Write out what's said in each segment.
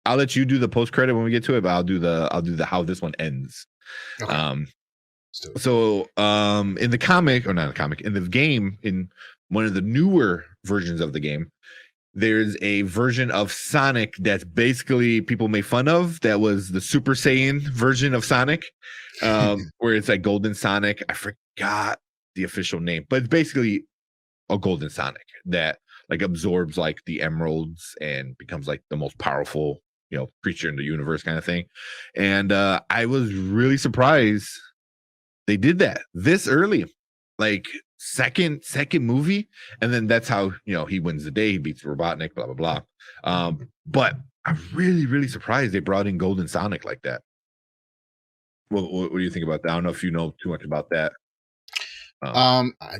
I'll let you do the post credit when we get to it, but I'll do the how this one ends. Okay. So in the comic, or not in the comic, in the game, in one of the newer versions of the game, there's a version of Sonic that's basically people make fun of. That was the Super Saiyan version of Sonic, where it's like Golden Sonic. I forgot the official name, but it's basically a Golden Sonic that like absorbs like the emeralds and becomes like the most powerful, creature in the universe kind of thing. And I was really surprised they did that this early, like second movie, and then that's how he wins the day. He beats Robotnik, blah blah blah. But I'm really surprised they brought in Golden Sonic like that. What do you think about that? I don't know if you know too much about that.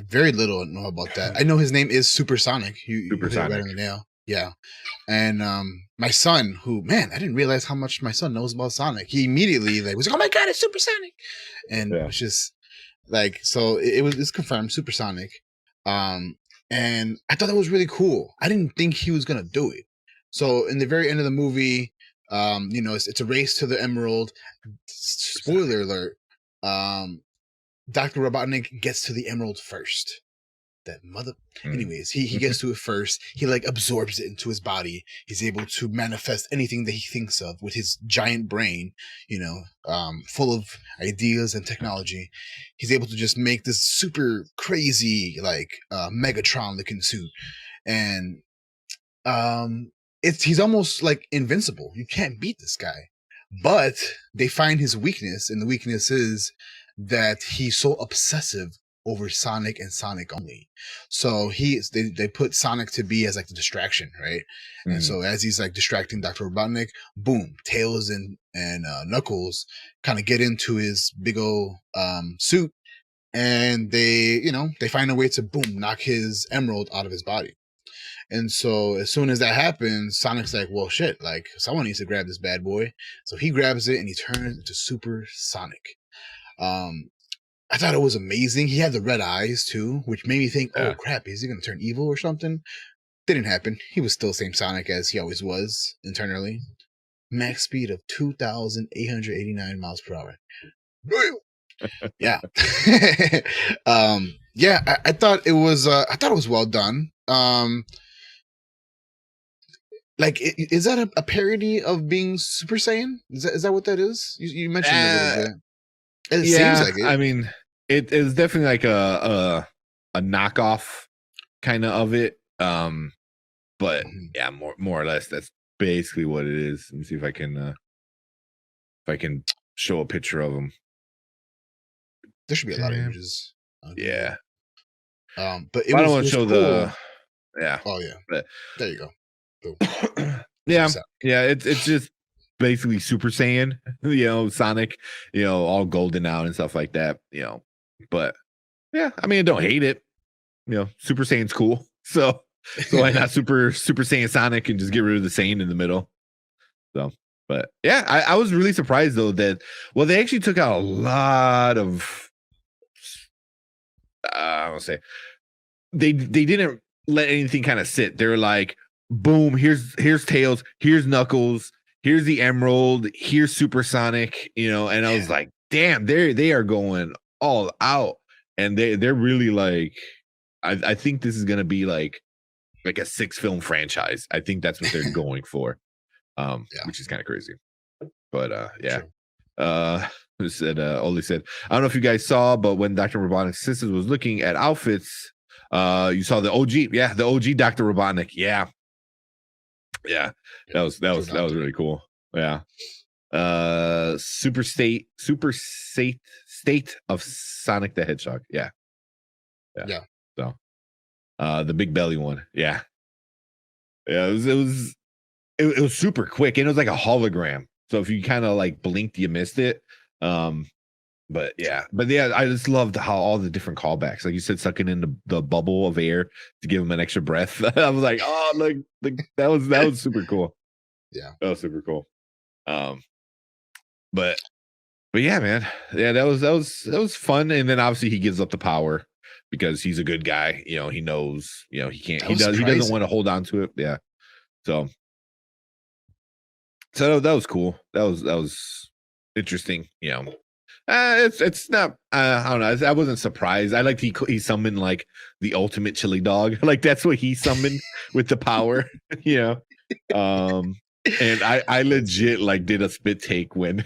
Very little know about that. I know his name is Supersonic. You hit it right Supersonic. on the nail. Yeah. And my son, who, man, I didn't realize how much my son knows about Sonic. He immediately was like, "Oh my god, it's Supersonic!" And it was just like, so it's confirmed, Supersonic. And I thought that was really cool. I didn't think he was gonna do it. So in the very end of the movie, it's a race to the Emerald. Spoiler alert. Dr. Robotnik gets to the Emerald first. That mother. Anyways, he gets to it first. He like absorbs it into his body. He's able to manifest anything that he thinks of with his giant brain, full of ideas and technology. He's able to just make this super crazy, like Megatron looking suit. And he's almost like invincible. You can't beat this guy. But they find his weakness, and the weakness is that he's so obsessive over Sonic and Sonic only. So they put Sonic to be as like the distraction, right? And so as he's like distracting Dr. Robotnik, boom, Tails and Knuckles kind of get into his big old suit, and they find a way to boom, knock his emerald out of his body. And so as soon as that happens, Sonic's like, well, shit, like someone needs to grab this bad boy. So he grabs it and he turns into Super Sonic. I thought it was amazing. He had the red eyes too, which made me think, oh crap, is he going to turn evil or something? Didn't happen. He was still same Sonic as he always was internally. Max speed of 2,889 miles per hour. Yeah. I thought it was well done. Like, is that a parody of being Super Saiyan? Is that what that is? You mentioned it a little bit. It seems like it. I mean, it is definitely like a knockoff kind of it. But yeah, more or less, that's basically what it is. Let me see if I can show a picture of him. There should be a lot of images. Yeah. But I don't want to show cool. the. Yeah. Oh yeah. But there you go. Yeah. It's just basically Super Saiyan, Sonic, all golden out and stuff like that, But yeah, I mean, I don't hate it. Super Saiyan's cool. So why not Super Saiyan Sonic and just get rid of the Saiyan in the middle? So, but yeah, I was really surprised though that they actually took out a lot of. I don't say they didn't let anything kind of sit. They were like, boom, here's Tails, here's Knuckles, here's the Emerald, here's Supersonic, and I was like, damn, they are going all out, and they're really like, I think this is gonna be like a 6-film franchise. I think that's what they're going for, which is kind of crazy, but yeah. Who said Oli said, I don't know if you guys saw, but when Dr. Robotnik's sisters was looking at outfits, you saw the OG, the OG Dr. Robotnik, yeah, that was really cool. Yeah. Super state of Sonic the Hedgehog. Yeah. So the big belly one. Yeah. It was super quick, and it was like a hologram. So if you kind of like blinked, you missed it. But yeah, I just loved how all the different callbacks, like you said, sucking in the bubble of air to give him an extra breath. I was like, oh, like that was super cool. Yeah, that was super cool. But yeah, man, yeah, that was fun. And then obviously he gives up the power because he's a good guy. He knows, he can't. He doesn't want to hold on to it. Yeah. So So that was cool. That was interesting. You know, it's not. I don't know. I wasn't surprised. I liked he summoned like the ultimate chili dog. Like that's what he summoned with the power. You know, and I legit like did a spit take when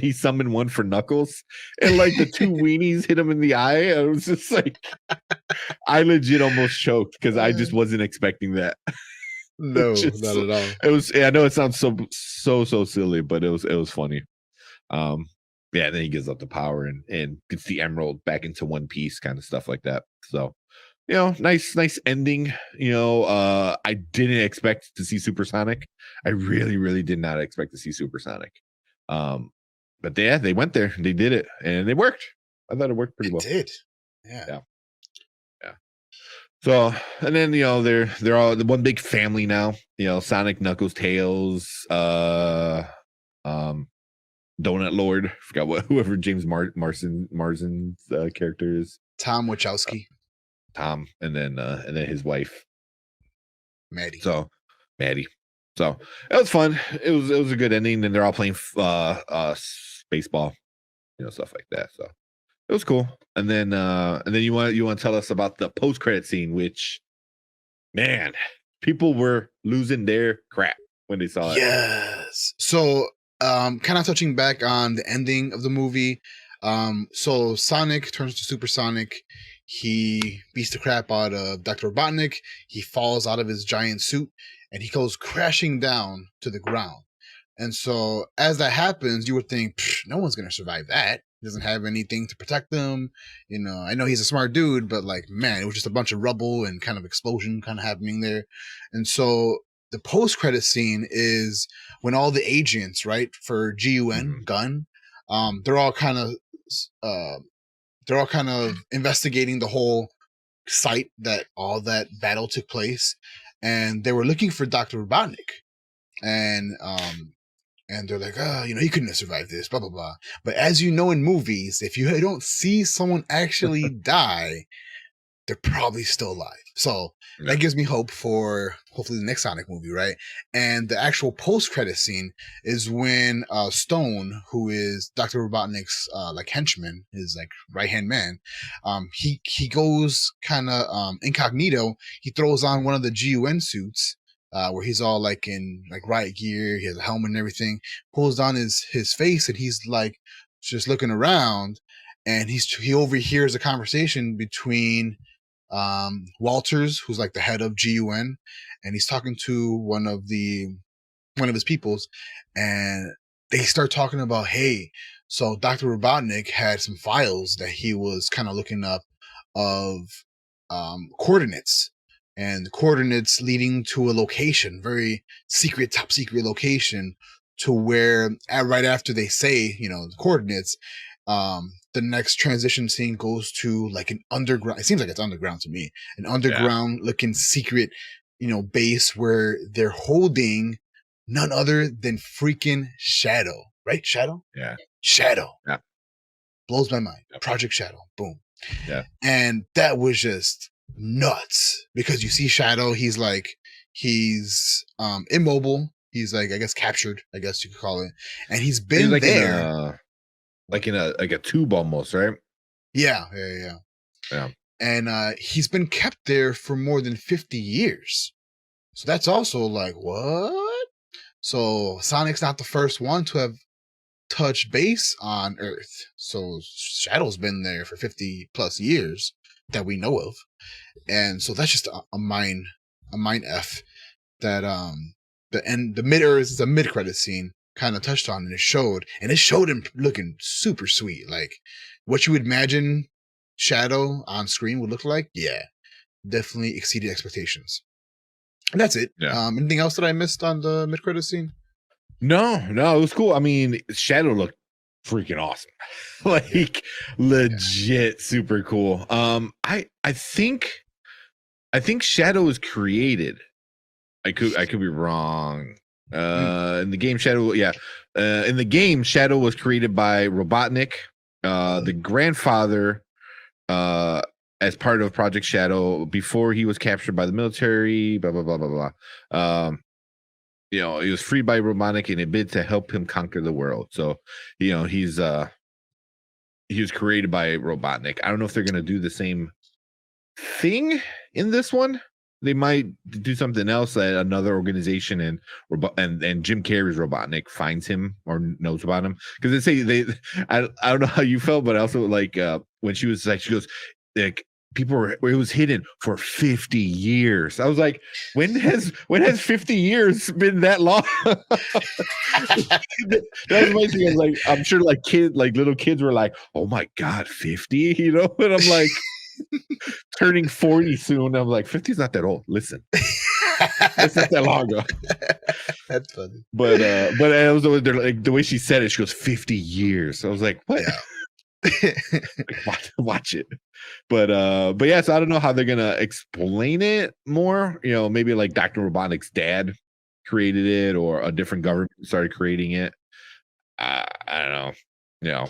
he summoned one for Knuckles, and like the two weenies hit him in the eye. I was just like, I legit almost choked because I just wasn't expecting that. No, Just, not at all. it was. I know it sounds so silly, but it was funny. Yeah, and then he gives up the power and gets the emerald back into one piece, kind of stuff like that. So, you know, nice ending. You know, I didn't expect to see Supersonic. I really did not expect to see Supersonic. But they went there, they did it, and it worked. I thought it worked pretty well. It did. Yeah. So, and then you know they're all the one big family now. You know, Sonic, Knuckles, Tails, Donut Lord. Forgot whoever James Marsden's character is. Tom Wachowski. Tom, and then his wife, Maddie. So it was fun. It was a good ending. And they're all playing baseball, you know, stuff like that. So it was cool. And then you want to tell us about the post credit scene, which, man, people were losing their crap when they saw it. Yes. So kind of touching back on the ending of the movie. So Sonic turns to Supersonic. He beats the crap out of Dr. Robotnik. He falls out of his giant suit and he goes crashing down to the ground. And so as that happens, you would think, no one's going to survive that. He doesn't have anything to protect them. You know, I know he's a smart dude, but like, man, it was just a bunch of rubble and kind of explosion kind of happening there. And so the post-credit scene is when all the agents, right, for GUN, gun, they're all kind of investigating the whole site that all that battle took place, and they were looking for Dr. Robotnik, and they're like, oh, you know, he couldn't have survived this, blah blah blah. But as you know, in movies, if you don't see someone actually die, they're probably still alive. So that gives me hope for hopefully the next Sonic movie, right? And the actual post-credit scene is when Stone, who is Dr. Robotnik's like henchman, his like right-hand man, he goes kind of incognito. He throws on one of the GUN suits where he's all like in like riot gear. He has a helmet and everything. Pulls down his face and he's like just looking around, and he overhears a conversation between Walters, who's like the head of GUN, and he's talking to one of his peoples, and they start talking about, hey, so Dr. Robotnik had some files that he was kind of looking up of coordinates, and coordinates leading to a location, very secret, top secret location, to where right after they say, you know, the coordinates, the next transition scene goes to like an underground. It seems like it's underground to me, an underground looking secret, you know, base where they're holding none other than freaking Shadow, right? Shadow. Yeah. Shadow. Yeah. Blows my mind. Yep. Project Shadow. Boom. Yeah. And that was just nuts because you see Shadow. He's immobile. He's like, I guess, captured, I guess you could call it. And he's been like there. In a tube almost, right? Yeah. And he's been kept there for more than 50 years. So that's also like, what? So Sonic's not the first one to have touched base on Earth. So Shadow's been there for 50 plus years that we know of. And so that's just a mind F that the mid-Earth is a mid-credit scene kind of touched on, and it showed him looking super sweet, like what you would imagine Shadow on screen would look like. Yeah, definitely exceeded expectations. And that's it. Anything else that I missed on the mid-credit scene? No, it was cool. I mean, Shadow looked freaking awesome. Like legit super cool. I think Shadow was created. I could be wrong. In the game Shadow, in the game Shadow was created by Robotnik, the grandfather, as part of Project Shadow before he was captured by the military, blah blah blah blah blah. he was freed by Robotnik in a bid to help him conquer the world. So, he was created by Robotnik. I don't know if they're gonna do the same thing in this one. They might do something else that another organization and Jim Carrey's Robotnik finds him or knows about him, because I don't know how you felt, but I also like when she was like, she goes like, it was hidden for 50 years. I was like, when has 50 years been that long? That was my thing. I was like, I'm sure like little kids were like, oh my god, 50, and I'm like, turning 40 soon. I'm like, 50 is not that old. Listen, it's not that long ago. That's funny. But it was like the way she said it. She goes 50 years. I was like, what? Yeah. Like, watch it. But yeah. So I don't know how they're gonna explain it more. Maybe like Dr. Robotnik's dad created it, or a different government started creating it. I don't know.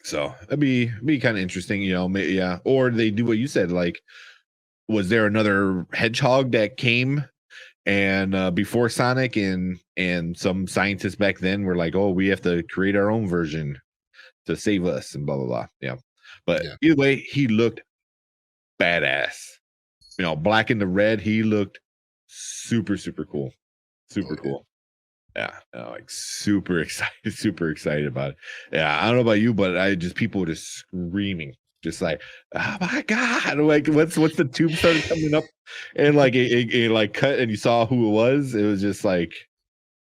So that'd be kind of interesting. Maybe, yeah. Or they do what you said, like, was there another hedgehog that came and before Sonic, and some scientists back then were like, oh, we have to create our own version to save us and blah blah blah. Yeah. But either way, he looked badass. Black and the red, he looked super cool. Super cool. Yeah, like super excited about it. Yeah, I don't know about you, but people were just screaming, just like, oh my god, like what's the tube started coming up, and like it like cut, and you saw who it was. It was just like,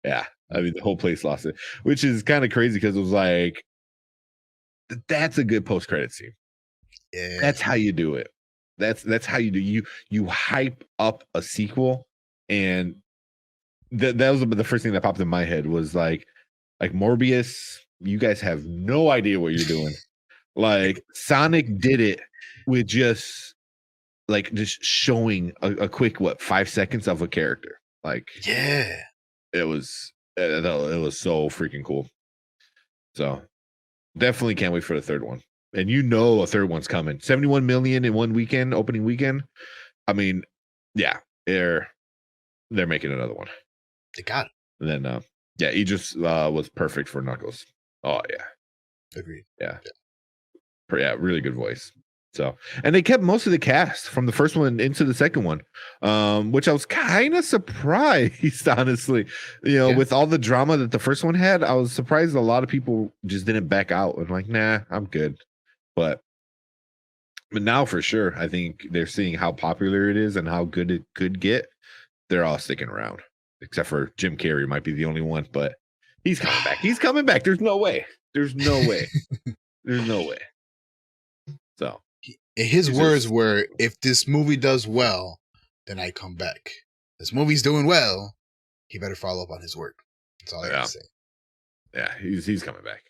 yeah, I mean the whole place lost it, which is kind of crazy, because it was like, that's a good post credit scene. Yeah, that's how you do it. That's how you do. You hype up a sequel, and that was the first thing that popped in my head was like Morbius, you guys have no idea what you're doing. Like Sonic did it with just showing a quick 5 seconds of a character. Like, yeah, it was so freaking cool. So definitely can't wait for the third one. And a third one's coming. 71 million in one weekend, opening weekend. I mean, yeah, they're making another one. They got it. And then yeah, he just was perfect for Knuckles. Oh yeah. Agreed. Yeah. Yeah, really good voice. So, and they kept most of the cast from the first one into the second one, which I was kind of surprised, honestly. With all the drama that the first one had, I was surprised a lot of people just didn't back out and like, nah, I'm good. But now for sure, I think they're seeing how popular it is and how good it could get. They're all sticking around, except for Jim Carrey might be the only one, but he's coming back. He's coming back. There's no way. There's no way. There's no way. So his words were, if this movie does well, then I come back. This movie's doing well, he better follow up on his work. That's all I gotta say. Yeah, he's coming back.